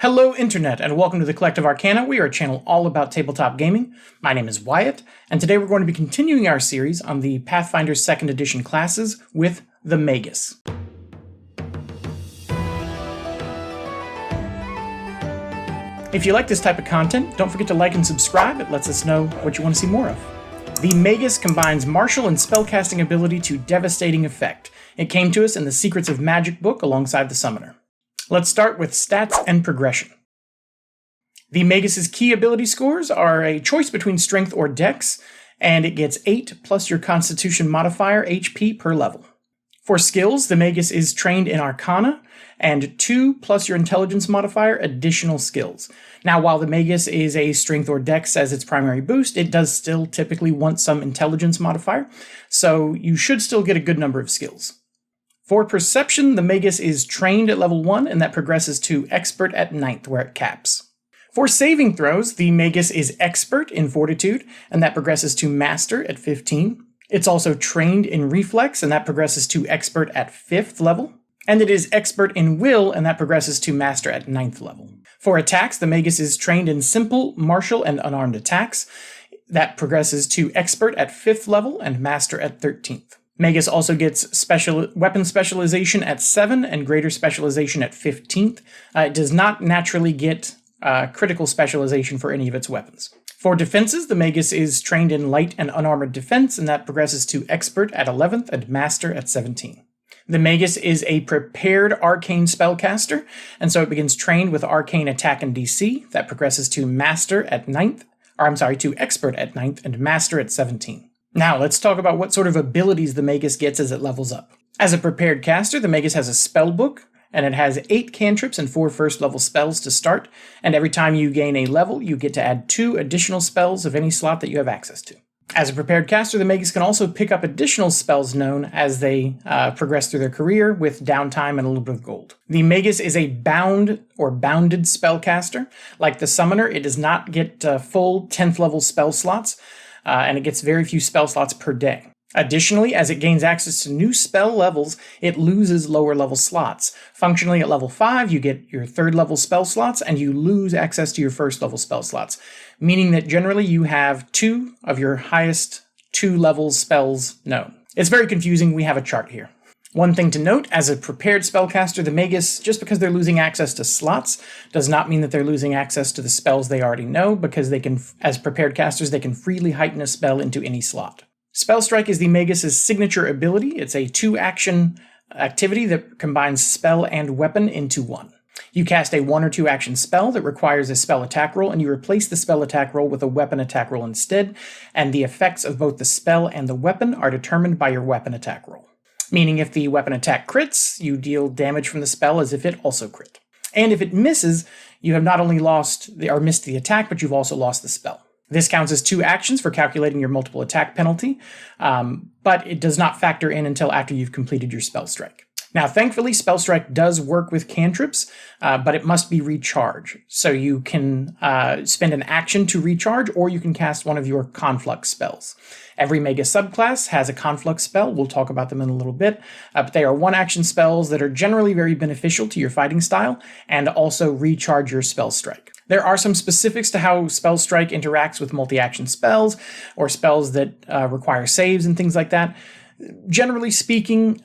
Hello Internet, and welcome to the Collective Arcana. We are a channel all about tabletop gaming. My name is Wyatt, and today we're going to be continuing our series on the Pathfinder 2nd Edition classes with the Magus. If you like this type of content, don't forget to like and subscribe. It lets us know what you want to see more of. The Magus combines martial and spellcasting ability to devastating effect. It came to us in the Secrets of Magic book alongside the Summoner. Let's start with stats and progression. The Magus' key ability scores are a choice between Strength or Dex, and it gets 8 plus your Constitution modifier HP per level. For skills, the Magus is trained in Arcana, and 2 plus your Intelligence modifier additional skills. Now, while the Magus is a Strength or Dex as its primary boost, it does still typically want some Intelligence modifier, so you should still get a good number of skills. For Perception, the Magus is trained at level 1, and that progresses to Expert at 9th, where it caps. For saving throws, the Magus is Expert in Fortitude, and that progresses to Master at 15. It's also trained in Reflex, and that progresses to Expert at 5th level. And it is Expert in Will, and that progresses to Master at 9th level. For attacks, the Magus is trained in Simple, Martial, and Unarmed attacks. That progresses to Expert at 5th level and Master at 13th. Magus also gets weapon specialization at 7 and greater specialization at 15th. It does not naturally get critical specialization for any of its weapons. For defenses, the Magus is trained in light and unarmored defense, and that progresses to Expert at 11th and Master at 17. The Magus is a prepared arcane spellcaster, and so it begins trained with arcane attack and DC. That progresses to Master at 9th, to Expert at 9th and Master at 17. Now, let's talk about what sort of abilities the Magus gets as it levels up. As a prepared caster, the Magus has a spell book, and it has 8 cantrips and 4 first-level spells to start, and every time you gain a level, you get to add 2 additional spells of any slot that you have access to. As a prepared caster, the Magus can also pick up additional spells known as they progress through their career with downtime and a little bit of gold. The Magus is a bound or bounded spellcaster. Like the Summoner, it does not get full 10th level spell slots, and it gets very few spell slots per day. Additionally, as it gains access to new spell levels, it loses lower level slots. Functionally, at level 5, you get your 3rd level spell slots, and you lose access to your 1st level spell slots, meaning that generally you have 2 of your highest 2 level spells known. It's very confusing. We have a chart here. One thing to note, as a prepared spellcaster, the Magus, just because they're losing access to slots, does not mean that they're losing access to the spells they already know, because they can, as prepared casters, they can freely heighten a spell into any slot. Spellstrike is the Magus' signature ability. It's a 2-action activity that combines spell and weapon into one. You cast a 1 or 2 action spell that requires a spell attack roll, and you replace the spell attack roll with a weapon attack roll instead, and the effects of both the spell and the weapon are determined by your weapon attack roll. Meaning if the weapon attack crits, you deal damage from the spell as if it also crit. And if it misses, you have not only missed the attack, but you've also lost the spell. This counts as 2 actions for calculating your multiple attack penalty, but it does not factor in until after you've completed your Spellstrike. Now, thankfully, Spellstrike does work with cantrips, but it must be recharge. So you can spend an action to recharge, or you can cast one of your conflux spells. Every Magus subclass has a conflux spell. We'll talk about them in a little bit, but they are 1-action spells that are generally very beneficial to your fighting style, and also recharge your Spellstrike. There are some specifics to how Spellstrike interacts with multi-action spells, or spells that require saves and things like that. Generally speaking,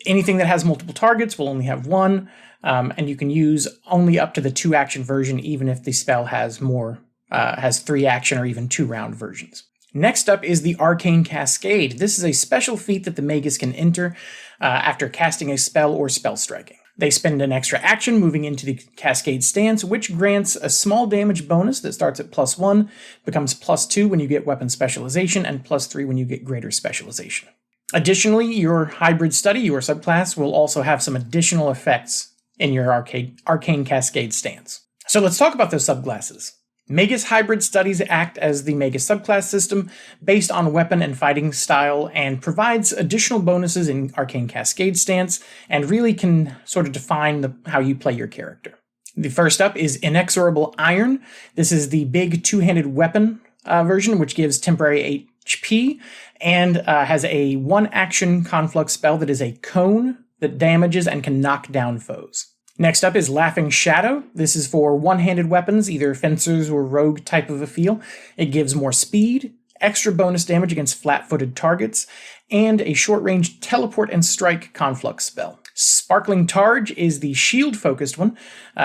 anything that has multiple targets will only have 1, and you can use only up to the 2-action version, even if the spell has 3-action or even 2-round versions. Next up is the Arcane Cascade. This is a special feat that the Magus can enter after casting a spell or spell striking. They spend an extra action moving into the Cascade stance, which grants a small damage bonus that starts at +1, becomes +2 when you get weapon specialization, and +3 when you get greater specialization. Additionally, your hybrid study, your subclass, will also have some additional effects in your Arcane Cascade stance. So let's talk about those subclasses. Magus hybrid studies act as the Magus subclass system based on weapon and fighting style, and provides additional bonuses in Arcane Cascade stance, and really can sort of define how you play your character. The first up is Inexorable Iron. This is the big 2-handed weapon version, which gives temporary HP, and has a 1-action conflux spell that is a cone that damages and can knock down foes. Next up is Laughing Shadow. This is for one-handed weapons, either fencers or rogue type of a feel. It gives more speed, extra bonus damage against flat-footed targets, and a short-range teleport and strike conflux spell. Sparkling Targe is the shield-focused one.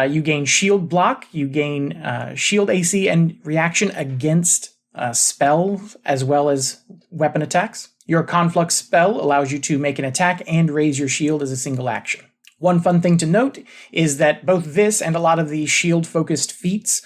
You gain shield block, you gain shield AC and reaction against spells as well as weapon attacks. Your conflux spell allows you to make an attack and raise your shield as a single action. One fun thing to note is that both this and a lot of the shield-focused feats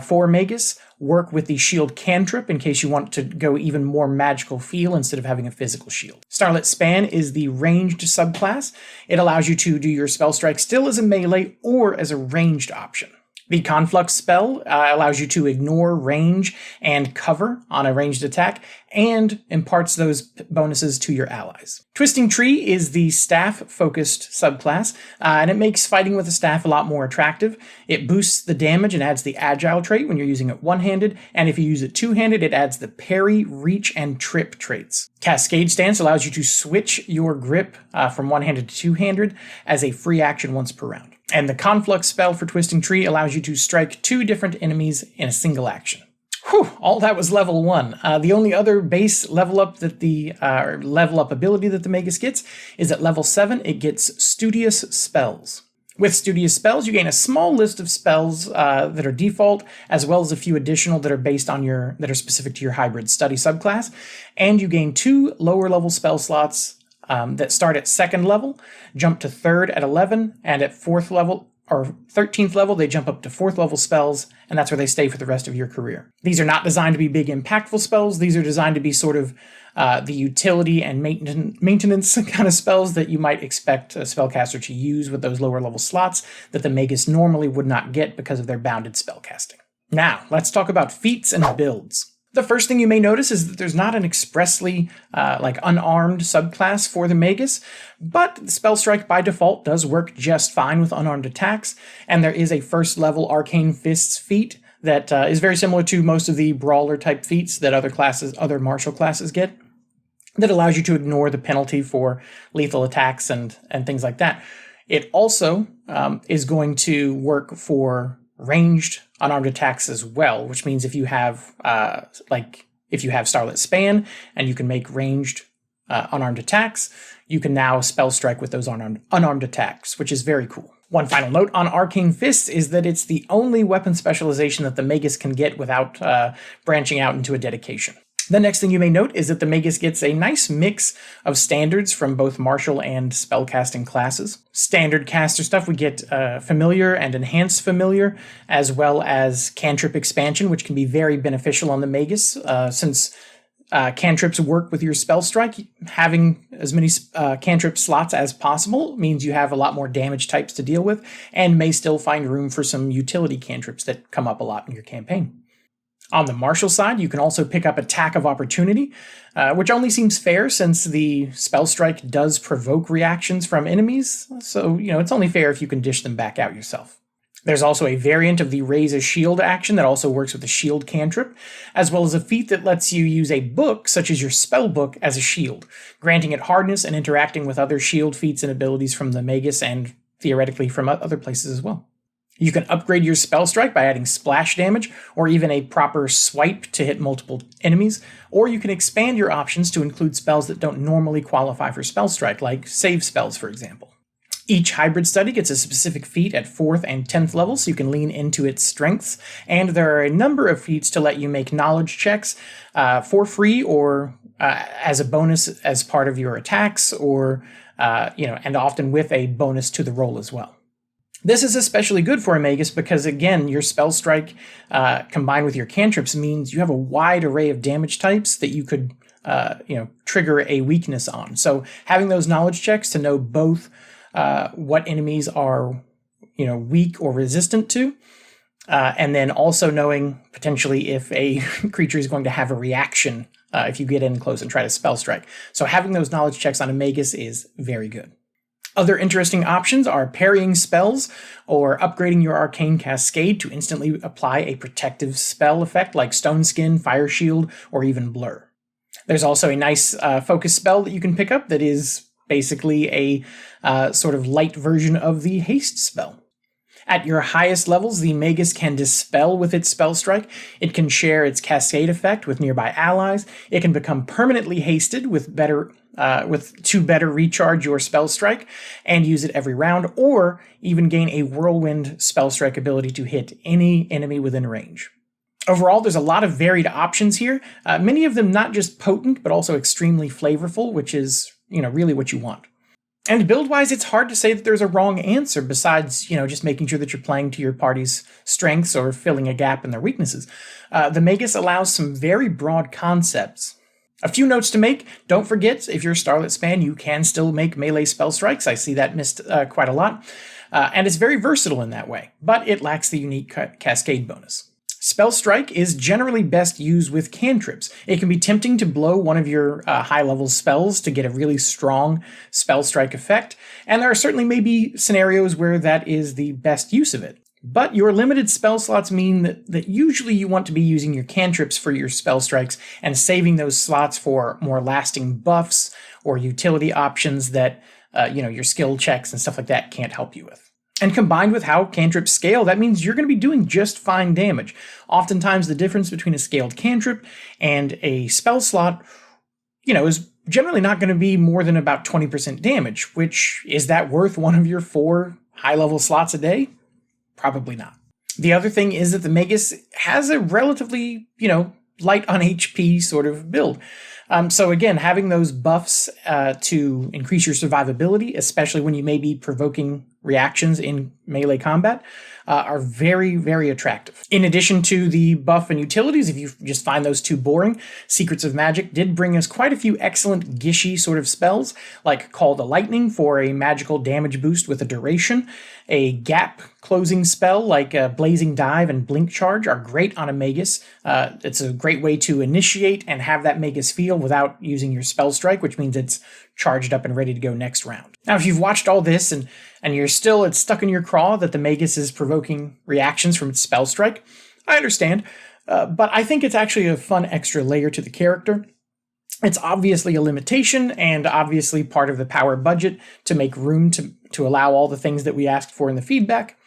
for Magus work with the shield cantrip in case you want to go even more magical feel instead of having a physical shield. Starlit Span is the ranged subclass. It allows you to do your Spellstrike still as a melee or as a ranged option. The Conflux spell allows you to ignore range and cover on a ranged attack and imparts those bonuses to your allies. Twisting Tree is the staff-focused subclass, and it makes fighting with a staff a lot more attractive. It boosts the damage and adds the agile trait when you're using it one-handed, and if you use it two-handed, it adds the parry, reach, and trip traits. Cascade Stance allows you to switch your grip from one-handed to two-handed as a free action once per round. And the Conflux spell for Twisting Tree allows you to strike 2 different enemies in a single action. Whew, all that was level 1. The only other base level up that level up ability that the Magus gets is at level 7, it gets Studious Spells. With Studious Spells, you gain a small list of spells that are default, as well as a few additional that are that are specific to your hybrid study subclass, and you gain 2 lower level spell slots that start at 2nd level, jump to 3rd at 11, and at 4th level or 13th level, they jump up to 4th level spells, and that's where they stay for the rest of your career. These are not designed to be big, impactful spells. These are designed to be sort of the utility and maintenance kind of spells that you might expect a spellcaster to use with those lower level slots that the Magus normally would not get because of their bounded spellcasting. Now, let's talk about Feats and Builds. The first thing you may notice is that there's not an expressly unarmed subclass for the Magus, but the Spellstrike by default does work just fine with unarmed attacks, and there is a first level Arcane Fists feat that is very similar to most of the brawler type feats that other martial classes get, that allows you to ignore the penalty for lethal attacks and things like that. It also is going to work for ranged unarmed attacks as well, which means if you have Starlit Span and you can make ranged unarmed attacks, you can now Spellstrike with those unarmed attacks, which is very cool. One final note on Arcane Fists is that it's the only weapon specialization that the Magus can get without branching out into a dedication. The next thing you may note is that the Magus gets a nice mix of standards from both martial and spellcasting classes. Standard caster stuff, we get familiar and enhanced familiar, as well as cantrip expansion, which can be very beneficial on the Magus, since cantrips work with your Spellstrike. Having as many cantrip slots as possible means you have a lot more damage types to deal with, and may still find room for some utility cantrips that come up a lot in your campaign. On the martial side, you can also pick up Attack of Opportunity, which only seems fair since the Spellstrike does provoke reactions from enemies, so it's only fair if you can dish them back out yourself. There's also a variant of the Raise a Shield action that also works with the shield cantrip, as well as a feat that lets you use a book, such as your spell book, as a shield, granting it hardness and interacting with other shield feats and abilities from the Magus and theoretically from other places as well. You can upgrade your Spellstrike by adding splash damage, or even a proper swipe to hit multiple enemies, or you can expand your options to include spells that don't normally qualify for Spellstrike, like save spells, for example. Each hybrid study gets a specific feat at 4th and 10th levels, so you can lean into its strengths, and there are a number of feats to let you make knowledge checks for free or as a bonus as part of your attacks, or and often with a bonus to the roll as well. This is especially good for a Magus because, again, your Spellstrike combined with your cantrips means you have a wide array of damage types that you could, trigger a weakness on. So having those knowledge checks to know both what enemies are, weak or resistant to, and then also knowing potentially if a creature is going to have a reaction if you get in close and try to Spellstrike. So having those knowledge checks on a Magus is very good. Other interesting options are parrying spells or upgrading your Arcane Cascade to instantly apply a protective spell effect like Stone Skin, Fire Shield, or even Blur. There's also a nice focus spell that you can pick up that is basically a sort of light version of the haste spell. At your highest levels, the Magus can dispel with its Spellstrike. It can share its Cascade effect with nearby allies. It can become permanently hasted to better recharge your Spellstrike and use it every round, or even gain a Whirlwind Spellstrike ability to hit any enemy within range. Overall, there's a lot of varied options here, many of them not just potent, but also extremely flavorful, which is, really what you want. And build-wise, it's hard to say that there's a wrong answer besides, just making sure that you're playing to your party's strengths or filling a gap in their weaknesses. The Magus allows some very broad concepts. A few notes to make. Don't forget, if you're a Starlit fan, you can still make melee spell strikes. I see that missed quite a lot. And it's very versatile in that way, but it lacks the unique cascade bonus. Spellstrike is generally best used with cantrips. It can be tempting to blow one of your high-level spells to get a really strong Spellstrike effect, and there are certainly maybe scenarios where that is the best use of it. But your limited spell slots mean that usually you want to be using your cantrips for your spell strikes and saving those slots for more lasting buffs or utility options that your skill checks and stuff like that can't help you with. And combined with how cantrips scale, that means you're going to be doing just fine damage. Oftentimes the difference between a scaled cantrip and a spell slot, is generally not going to be more than about 20% damage, which is that worth one of your 4 high-level slots a day? Probably not. The other thing is that the Magus has a relatively, light on HP sort of build. So again, having those buffs to increase your survivability, especially when you may be provoking reactions in melee combat, are very, very attractive. In addition to the buff and utilities, if you just find those too boring, Secrets of Magic did bring us quite a few excellent Gishy sort of spells, like Call to Lightning for a magical damage boost with a duration. A gap closing spell like Blazing Dive and Blink Charge are great on a Magus. It's a great way to initiate and have that Magus feel without using your Spellstrike, which means it's charged up and ready to go next round. Now, if you've watched all this and it's stuck in your craw that the Magus is provoking reactions from its Spellstrike, I understand, but I think it's actually a fun extra layer to the character. It's obviously a limitation and obviously part of the power budget to make room to allow all the things that we asked for in the feedback,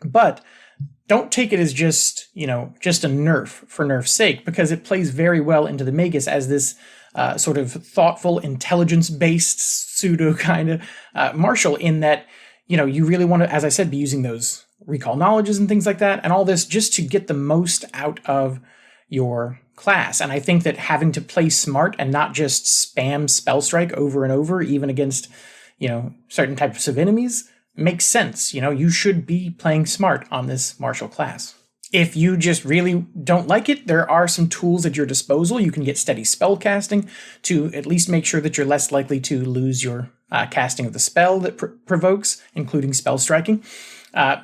but don't take it as just a nerf for nerf's sake, because it plays very well into the Magus as this sort of thoughtful, intelligence-based pseudo kind of martial, in that, you really want to, as I said, be using those recall knowledges and things like that, and all this just to get the most out of your class. And I think that having to play smart and not just spam Spellstrike over and over, even against, certain types of enemies, makes sense. You should be playing smart on this martial class. If you just really don't like it, there are some tools at your disposal. You can get steady spell casting to at least make sure that you're less likely to lose your casting of the spell that provokes, including spell striking.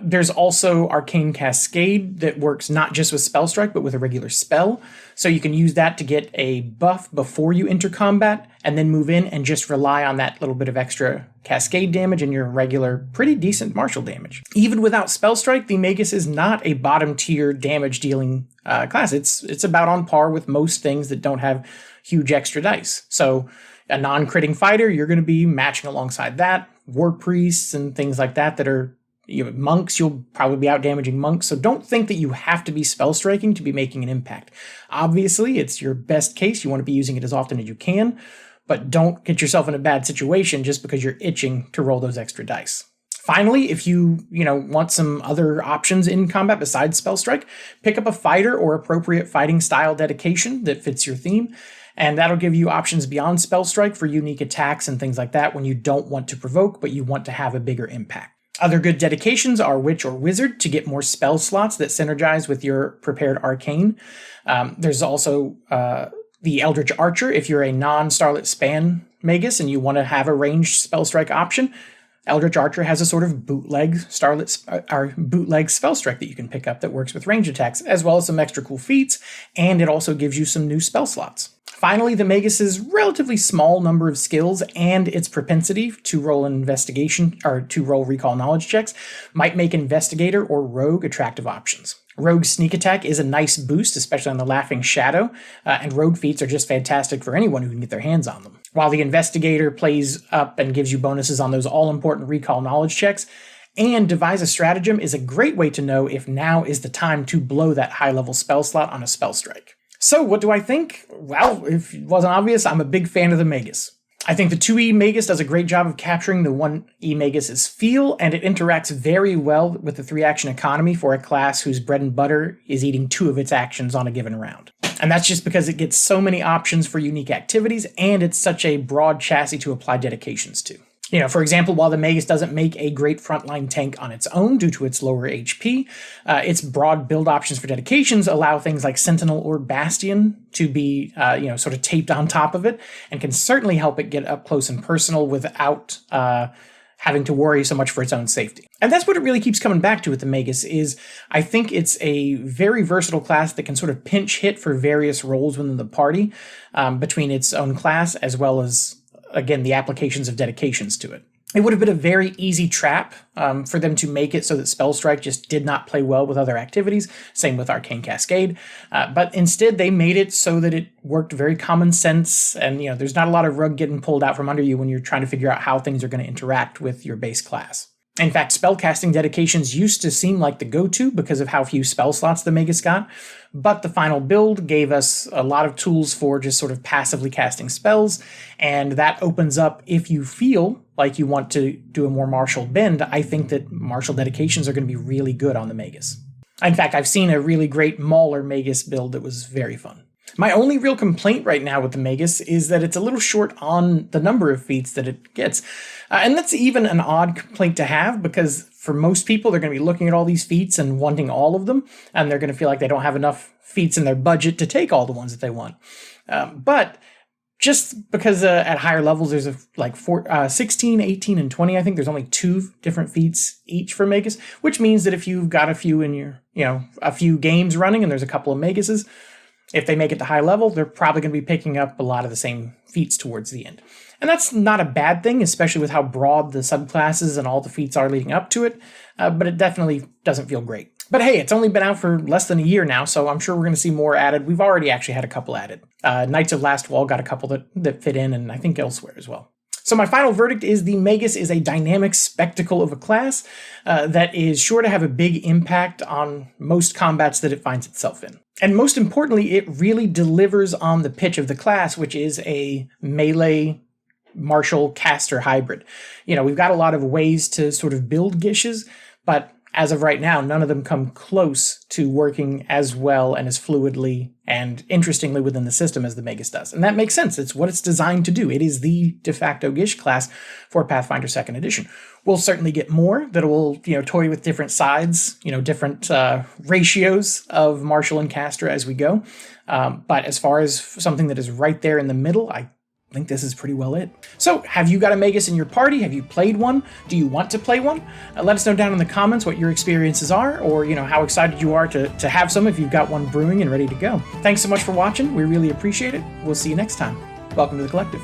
There's also Arcane Cascade that works not just with Spellstrike, but with a regular spell. So you can use that to get a buff before you enter combat, and then move in and just rely on that little bit of extra Cascade damage and your regular, pretty decent martial damage. Even without Spellstrike, the Magus is not a bottom-tier damage-dealing class. It's about on par with most things that don't have huge extra dice. So a non-critting fighter, you're going to be matching alongside that. War priests and things like that are monks, you'll probably be out damaging monks, so don't think that you have to be spell striking to be making an impact. Obviously, it's your best case. You want to be using it as often as you can, but don't get yourself in a bad situation just because you're itching to roll those extra dice. Finally, if you want some other options in combat besides Spellstrike, pick up a fighter or appropriate fighting style dedication that fits your theme, and that'll give you options beyond Spellstrike for unique attacks and things like that when you don't want to provoke, but you want to have a bigger impact. Other good dedications are Witch or Wizard to get more spell slots that synergize with your prepared Arcane. There's also the Eldritch Archer if you're a non-Starlit span Magus and you want to have a ranged Spellstrike option. Eldritch Archer has a sort of bootleg Spellstrike that you can pick up that works with range attacks, as well as some extra cool feats, and it also gives you some new spell slots. Finally, the Magus's relatively small number of skills and its propensity to roll investigation or to roll recall knowledge checks might make Investigator or Rogue attractive options. Rogue's sneak attack is a nice boost, especially on the Laughing Shadow, and Rogue feats are just fantastic for anyone who can get their hands on them. While the Investigator plays up and gives you bonuses on those all-important recall knowledge checks, And devise a stratagem is a great way to know if now is the time to blow that high-level spell slot on a Spellstrike. So what do I think? Well, if it wasn't obvious, I'm a big fan of the Magus. I think the 2E Magus does a great job of capturing the 1E Magus's feel, and it interacts very well with the 3-action economy for a class whose bread and butter is eating 2 of its actions on a given round. And that's just because it gets so many options for unique activities, and it's such a broad chassis to apply dedications to. You know, for example, while the Magus doesn't make a great frontline tank on its own due to its lower HP, its broad build options for dedications allow things like Sentinel or Bastion to be, sort of taped on top of it, and can certainly help it get up close and personal without having to worry so much for its own safety. And that's what it really keeps coming back to with the Magus is I think it's a very versatile class that can sort of pinch hit for various roles within the party between its own class as well as, again, the applications of dedications to it. It would have been a very easy trap for them to make it so that Spellstrike just did not play well with other activities, same with Arcane Cascade, but instead they made it so that it worked very common sense, and there's not a lot of rug getting pulled out from under you when you're trying to figure out how things are going to interact with your base class. In fact, spellcasting dedications used to seem like the go-to because of how few spell slots the Magus got, but the final build gave us a lot of tools for just sort of passively casting spells, and that opens up, if you feel like you want to do a more martial bend, I think that martial dedications are going to be really good on the Magus. In fact, I've seen a really great Mauler Magus build that was very fun. My only real complaint right now with the Magus is that it's a little short on the number of feats that it gets. And that's even an odd complaint to have because for most people, they're going to be looking at all these feats and wanting all of them, and they're going to feel like they don't have enough feats in their budget to take all the ones that they want. But just because at higher levels, there's 16, 18, and 20, I think there's only 2 different feats each for Magus, which means that if you've got a few in your, a few games running and there's a couple of Maguses, if they make it to high level, they're probably going to be picking up a lot of the same feats towards the end. And that's not a bad thing, especially with how broad the subclasses and all the feats are leading up to it, but it definitely doesn't feel great. But hey, it's only been out for less than a year now, so I'm sure we're going to see more added. We've already actually had a couple added. Knights of Last Wall got a couple that fit in, and I think elsewhere as well. So my final verdict is the Magus is a dynamic spectacle of a class that is sure to have a big impact on most combats that it finds itself in. And most importantly, it really delivers on the pitch of the class, which is a melee martial caster hybrid. We've got a lot of ways to sort of build Gishes, but as of right now, none of them come close to working as well and as fluidly and interestingly within the system as the Magus does. And that makes sense. It's what it's designed to do. It is the de facto Gish class for Pathfinder 2nd Edition. We'll certainly get more that will, toy with different sides, different ratios of Martial and Caster as we go. But as far as something that is right there in the middle, I think this is pretty well it. So, have you got a Magus in your party? Have you played one? Do you want to play one? Let us know down in the comments what your experiences are, or how excited you are to have some if you've got one brewing and ready to go. Thanks so much for watching. We really appreciate it. We'll see you next time. Welcome to the Collective.